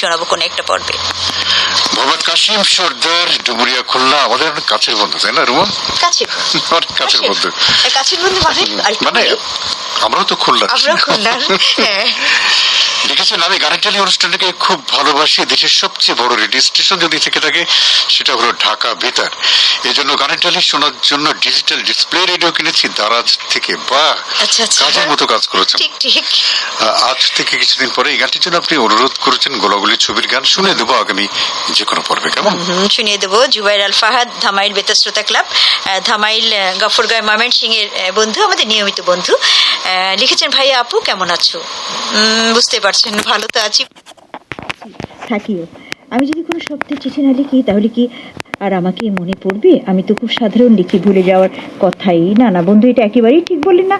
শোনাবো কোনো একটা পর্বে। মোহাম্মদ কাশিম সর্দার, ডুমুরিয়া, খুলনা, আমাদের অনেক কাছের বন্ধু, তাই না রুমা? কাছের অনেক কাছের বন্ধু। কাছের বন্ধু মানে আমরাও তো খুলনা। হ্যাঁ। লিখেছেন, আমি গানের টেলি অনুষ্ঠানটাকে খুব ভালোবাসি। দেশের সবচেয়ে বড় রেডিও স্টেশন যদি থেকে থাকে সেটা হলো ঢাকা বেতার। এই জন্য গানের টেলি শোনার জন্য ডিজিটাল ডিসপ্লে রেডিও কিনেছি দারাজ থেকে। বাহ, কাজের মতো কাজ করেছেন। আজ থেকে কিছুদিন পরে এই গানটির জন্য আপনি অনুরোধ করেছেন গোলাগুলি ছবির গান। শুনে দেবো আগামী যে কোনো পর্বে, কেমন? শুনিয়ে দেবো। জুবাইর আল ফাহাদ, ধামাইল বেতার শ্রোতা ক্লাব, ধামাইল গফরগাঁও ময়মনসিংহ এর বন্ধু, আমাদের নিয়মিত বন্ধু, লিখেছেন, ভাইয়া আপু কেমন আছো? বুঝতে পারছেন, ভালো তো আছি, থাকিও। আমি যদি কোনো শব্দের চিঠি না লিখি তাহলে কি আর আমাকে মনে পড়বে? আমি তো খুব সাধারণ লিখি, ভুলে যাওয়ার কথাই না। না বন্ধু, এটা একেবারেই ঠিক বললেন না।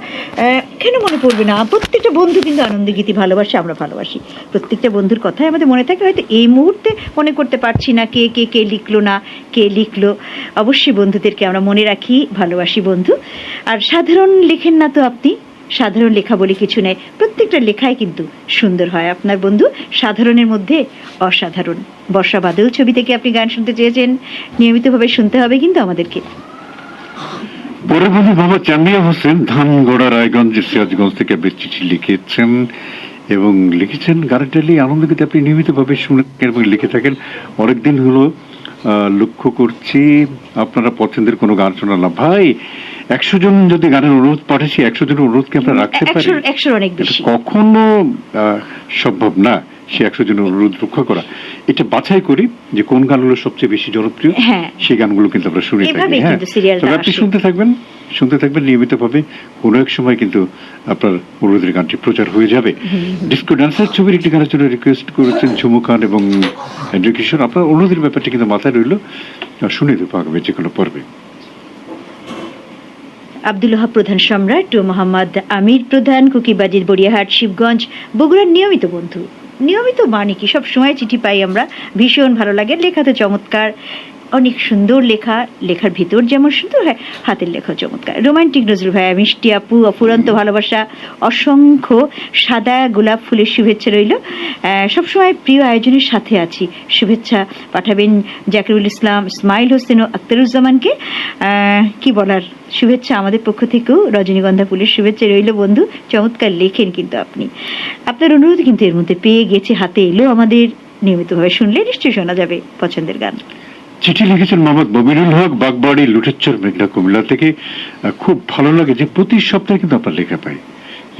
কেন মনে পড়বে না? প্রত্যেকটা বন্ধু কিন্তু আনন্দ গীতি ভালোবাসে, আমরা ভালোবাসি। প্রত্যেকটা বন্ধুর কথাই আমাদের মনে থাকে। হয়তো এই মুহূর্তে মনে করতে পারছি না কে কে কে লিখলো না কে লিখলো। অবশ্যই বন্ধুদেরকে আমরা মনে রাখি, ভালোবাসি বন্ধু। আর সাধারণ লেখেন না তো আপনি? সাধারণ লেখা বলে কিছু নেই, প্রত্যেকটা লেখাই কিন্তু সুন্দর হয়। আপনার বন্ধু সাধারণের মধ্যে অসাধারণ। বর্ষা বাদল ছবি থেকে আপনি গান শুনতে চেয়েছেন, নিয়মিতভাবে শুনতে হবে কিন্তু আমাদেরকে। পরে বন্ধু বাবা চামিয়া হোসেন, ধানগড়া, রায়গঞ্জ, সিরাজগঞ্জ থেকে বেশ চিঠি লিখেছেন এবং লিখেছেন গানের টেলি আনন্দ গীতি আপনি নিয়মিতভাবে শুনে এবং লিখে থাকেন। অনেকদিন হলো লক্ষ্য করছি আপনারা পছন্দের কোনো গান শোনান না। ভাই, 100 জন যদি গানের অনুরোধ পাঠাচ্ছি, 100 জনের অনুরোধকে আমরা রাখতে পারি? কখনো সম্ভব না সে 100 জনের অনুরোধ রক্ষা করা। এটা বাছাই করি যে কোন গানগুলো সবচেয়ে বেশি জনপ্রিয়, সেই গানগুলো কিন্তু আমরা শুনে থাকি। হ্যাঁ, তবে আপনি শুনতে থাকবেন নিয়মিতভাবে। কোনো এক সময় কিন্তু আপনার অনুরোধের গানটি প্রচার হয়ে যাবে। ডিস্কো ডান্সার ছবির একটি গানের জন্য রিকোয়েস্ট করেছেন ঝুমু খান এবং হেনরি কিশোর। আপনার অনুরোধের ব্যাপারটি কিন্তু মাথায় রইল, শুনে দেবো আগামী যে কোনো পর্বে। আব্দুল ওহাব প্রধান সম্রাট ও মোহাম্মদ আমির প্রধান, কুকিবাজির, বড়িয়াহাট, শিবগঞ্জ, বগুড়ার নিয়মিত বন্ধু। নিয়মিত মানে কি, সব সময় চিঠি পাই আমরা, ভীষণ ভালো লাগে। লেখা তো চমৎকার, অনেক সুন্দর লেখা, লেখার ভিতর যেমন সুন্দর হয়, হাতের লেখা চমৎকার। রোমান্টিক নজরুল ভাইয়া, মিষ্টি আপু, অফুরন্ত ভালোবাসা, অসংখ্য সাদা গোলাপ ফুলের শুভেচ্ছা রইল। সবসময় প্রিয় আয়োজনের সাথে আছি, শুভেচ্ছা পাঠাবেন জাকিরুল ইসলাম, ইসমাইল হোসেন ও আক্তারুজ্জামানকে। কি বলার, শুভেচ্ছা আমাদের পক্ষ থেকেও রজনীগন্ধা ফুলের শুভেচ্ছা রইল। বন্ধু চমৎকার লেখেন কিন্তু আপনি। আপনার অনুরোধ কিন্তু এর মধ্যে পেয়ে গেছে, হাতে এলো আমাদের। নিয়মিতভাবে শুনলে নিশ্চয়ই শোনা যাবে পছন্দের গান। চিঠি লিখেছেন মোহাম্মদ মমিনুল হক, বাগবাড়ি, লুটেরচর, মেঘনা, কুমিল্লা থেকে। খুব ভালো লাগে যে প্রতি সপ্তাহে কিন্তু আপনার লেখা পাই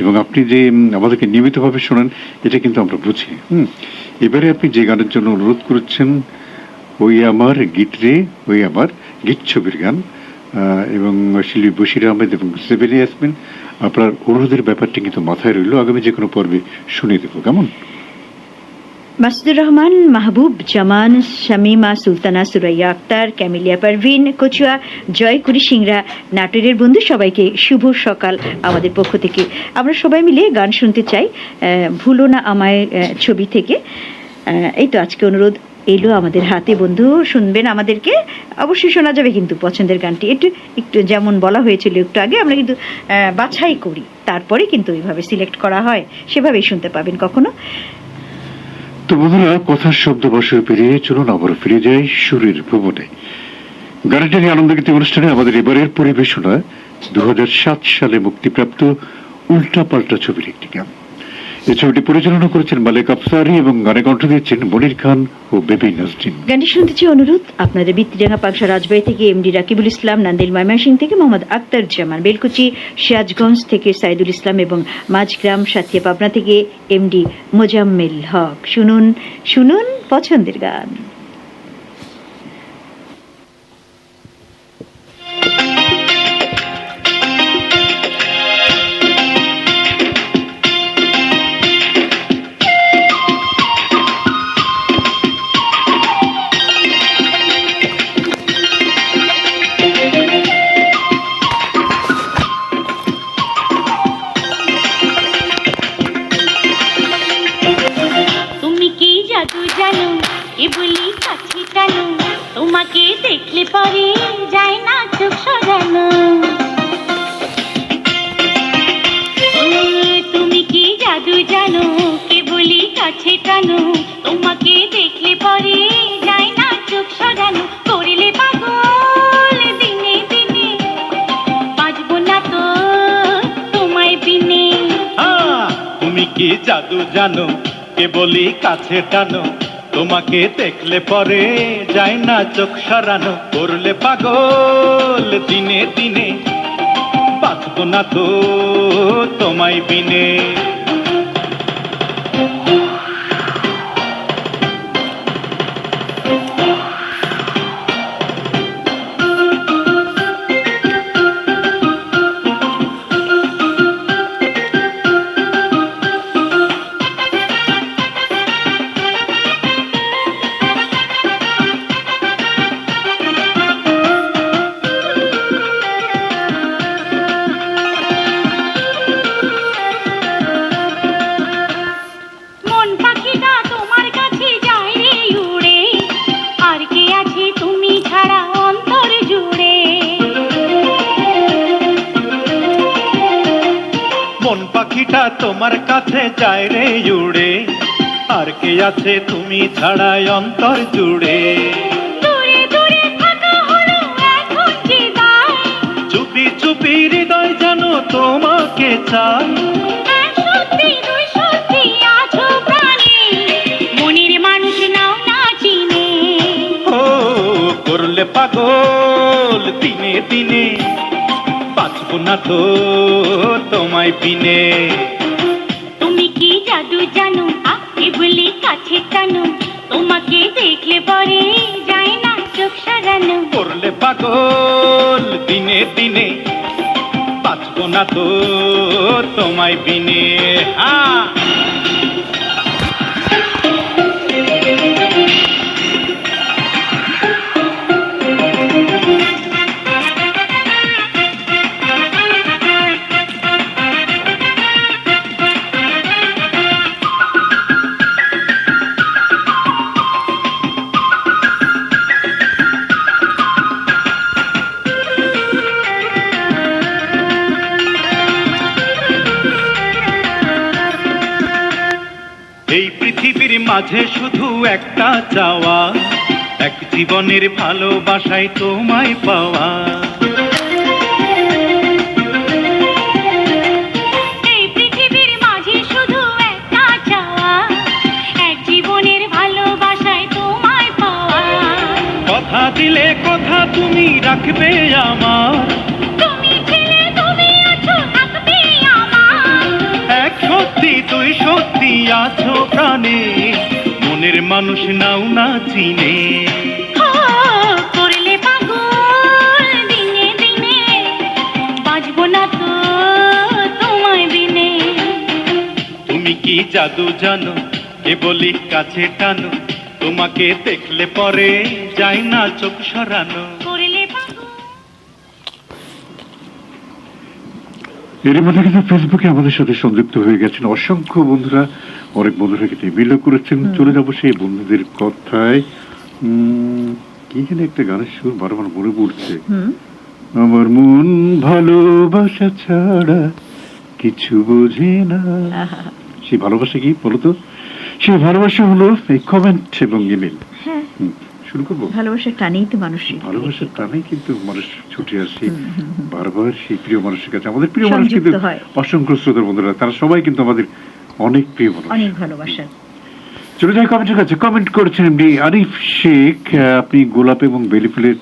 এবং আপনি যে আমাদেরকে নিয়মিতভাবে শোনান, এটা কিন্তু আমরা বুঝি। এবারে আপনি যে গানের জন্য অনুরোধ করেছেন, ওই আমার গীত রে, ওই আমার গীত ছবির গান, এবং শিল্পী বশির আহমেদ এবং সেভেন ইয়াসমিন, আপনার অনুরোধের ব্যাপারটি কিন্তু মাথায় রইল। আগামী যে কোনো পর্বে শুনিয়ে দেবো, কেমন? মাসুদুর রহমান, মাহবুব জামান, শামিমা সুলতানা, সুরাইয়া আক্তার, ক্যামিলিয়া পারভিন, কচুয়া, জয়কুড়ি সিংরা, নাটোরের বন্ধু সবাইকে শুভ সকাল আমাদের পক্ষ থেকে। আমরা সবাই মিলে গান শুনতে চাই ভুলো না আমায় ছবি থেকে। এই তো আজকে অনুরোধ এলো আমাদের হাতে। বন্ধু শুনবেন আমাদেরকে, অবশ্যই শোনা যাবে কিন্তু পছন্দের গানটি। একটু যেমন বলা হয়েছিল একটু আগে, আমরা কিন্তু বাছাই করি, তারপরে কিন্তু ওইভাবে সিলেক্ট করা হয়, সেভাবেই শুনতে পাবেন কখনো। তো বন্ধুরা, কথার শব্দ বসে পেরিয়ে চলুন আবার ফিরে যাই সুরের ভুবনে। গানের টেলি আনন্দ গীতি অনুষ্ঠানে আমাদের এবারের পরিবেশনা 2007 সালে মুক্তিপ্রাপ্ত উল্টা পাল্টা ছবির একটি গান। এই ছবিটি পরিচালনা করেছেন মালেক আফসারি এবং গানে কণ্ঠ দিয়েছেন মনির খান ও বেবি নাজরিন। গানটি শুনতেছি অনুরোধ আপনাদের বৃত্তিডাঙ্গা পাংশা রাজবাড়ী থেকে এমডি রাকিবুল ইসলাম, নান্দিল ময়মনসিংহ থেকে মোহাম্মদ আক্তারুজ্জামান, বেলকুচি সিরাজগঞ্জ থেকে সাইদুল ইসলাম এবং মাঝগ্রাম সাথিয়া পাবনা থেকে এমডি মোজাম্মেল হক। শুনুন শুনুন পছন্দের গান। তোমাকে দেখলে পরে যায় না চোখ সরানো। তুমি কি জাদু জানো, কে বলি কাছে টানো, তোমাকে জাদু জানো কে বলি কাছে টানো তোমাকে দেখলে পরে যায় না চোখ সরানো করলে পাগল দিনে দিনে বাঁচবো না তো তোমায় বিনে মন পাখিটা তোমার কাছে যায় রে উড়ে আর কে আছে তুমি ছাড়া অন্তর জুড়ে মন পাখিটা তোমার কাছে যায় রে উড়ে আর কে আছে তুমি ছাড়াই অন্তর জুড়ে দূরে দূরে থাকা হলো এখন যে দায় চুপি চুপি হৃদয় জানো তোমাকে চাই এক সত্যি দুই সত্যি আছো প্রাণে মনের মানুষ নাও না চিনে ও করলে পাগল দিনে দিনে বাঁচবো না তো তোমায় বিনে তুমি কি জাদু জানো আকে বলি কাছে টানো তোমাকে দেখলে পরে যায় না চোখ সরানো করলে পাগল দিনে দিনে বাঁচবো না তো তোমায় বিনে হ্যাঁ এই পৃথিবীর মাঝে শুধু একটা চাওয়া এক জীবনের ভালোবাসায় তোমায় পাওয়া এই পৃথিবীর মাঝে শুধু একটা চাওয়া এক জীবনের ভালোবাসায় তোমায় পাওয়া কথা দিলে কথা তুমি রাখবে আমার তুমি ছেলে তুমি আছো থাকবে আমার এক সত্যি তুই সত্যি আছো প্রাণে মনের মানুষ নাও না চিনে ও করলে পাগল দিনে দিনে বাঁচবো না তো তোমায় বিনে তুমি কি জাদু জানো এ বলি কাছে টানো তোমাকে দেখলে পরে যায় না চোখ সরানো করলে পাগল এর মধ্যে কিন্তু ফেসবুকে আমাদের সাথে সংযুক্ত হয়ে গেছেন অসংখ্য বন্ধুরা, অনেক বন্ধুরা কিন্তু ইমেলও করেছেন। চলে যাবো সেই বন্ধুদের কথায়। কি যেন একটা গানের সুর বারবার মনে পড়ছে, আমার মন ভালোবাসা ছাড়া কিছু বোঝে না। সেই ভালোবাসা কি বলতো? সেই ভালোবাসা হলো এই কমেন্ট এবং ইমেল। হ্যাঁ, শুরু করবো। ভালোবাসার টানেই তো মানুষই ভালোবাসার টানেই কিন্তু মানুষ ছুটে আসে বারবার সেই প্রিয় মানুষের কাছে। আমাদের প্রিয় মানুষ কিন্তু সংযুক্ত হয়। অসংখ্য শ্রোতার বন্ধুরা, তারা সবাই কিন্তু আমাদের অনেক প্রিয় মানুষ। অনেক ভালোবাসার। চলে যাই কমেন্টের কাছে। কমেন্ট করেছেন এমডি আরিফ শেখ, আপনি গোলাপ এবং বেলি ফুলের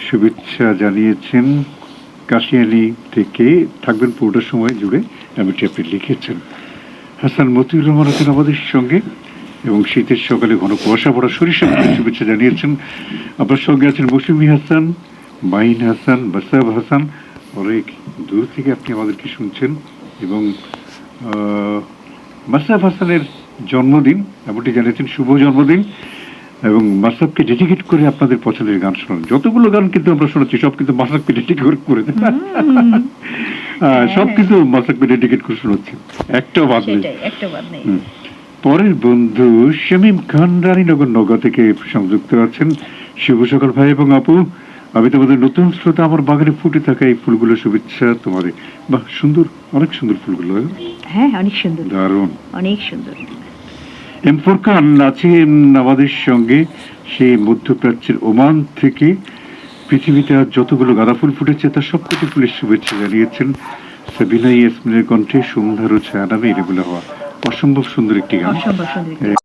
শুভেচ্ছা জানিয়েছেন কাশিয়ানি থেকে, থাকবেন পুরোটা সময় জুড়ে এমনটি আপনি লিখেছেন। হাসান মতিউর রহমান আছেন আমাদের সঙ্গে এবং শীতের সকালে ঘন কুয়াশা পড়া সরিষা ফুলের শুভেচ্ছা জানিয়েছেন। আপনার সঙ্গে আছেন মৌসুমী হাসান, মাইন হাসান, বাসাব হাসান। অনেক দূর থেকে আপনি আমাদেরকে শুনছেন এবং মাসাব হাসানের জন্মদিন এমনটি জানিয়েছেন, শুভ জন্মদিন। এবং মাসাবকে ডেডিকেট করে আপনাদের পছন্দের গান শোনান। যতগুলো গান কিন্তু আমরা শোনাচ্ছি সব কিন্তু মাসাবকে ডেডিকেট করে দেন, সব কিন্তু মাসাবকে ডেডিকেট করে শোনাচ্ছি, একটাও বাদ নেই। পরের বন্ধু শামীম খান রানীনগর নগর থেকে সংযুক্ত আছেন। শুভ সকাল ভাই এবং আপু, আমি তোমাদের নতুন শ্রোতা। আমার বাগানে ফুটে থাকা এই ফুলগুলো শুভেচ্ছা তোমাদের। বাহ, সুন্দর, অনেক সুন্দর ফুলগুলো। হ্যাঁ, অনেক সুন্দর, দারুণ, অনেক সুন্দর। এম ফোরকান আছেন আমাদের সঙ্গে, সে মধ্যপ্রাচ্যের ওমান থেকে। পৃথিবীতে আজ যতগুলো গাঁদা ফুল ফুটেছে তার সবকটি ফুলের শুভেচ্ছা জানিয়েছেন। সাবিনা ইয়াসমিনের কণ্ঠে সন্ধ্যার ছায়া নামে এলেবেলে হওয়া। অসম্ভব সুন্দর একটি গান। অসম্ভব সুন্দর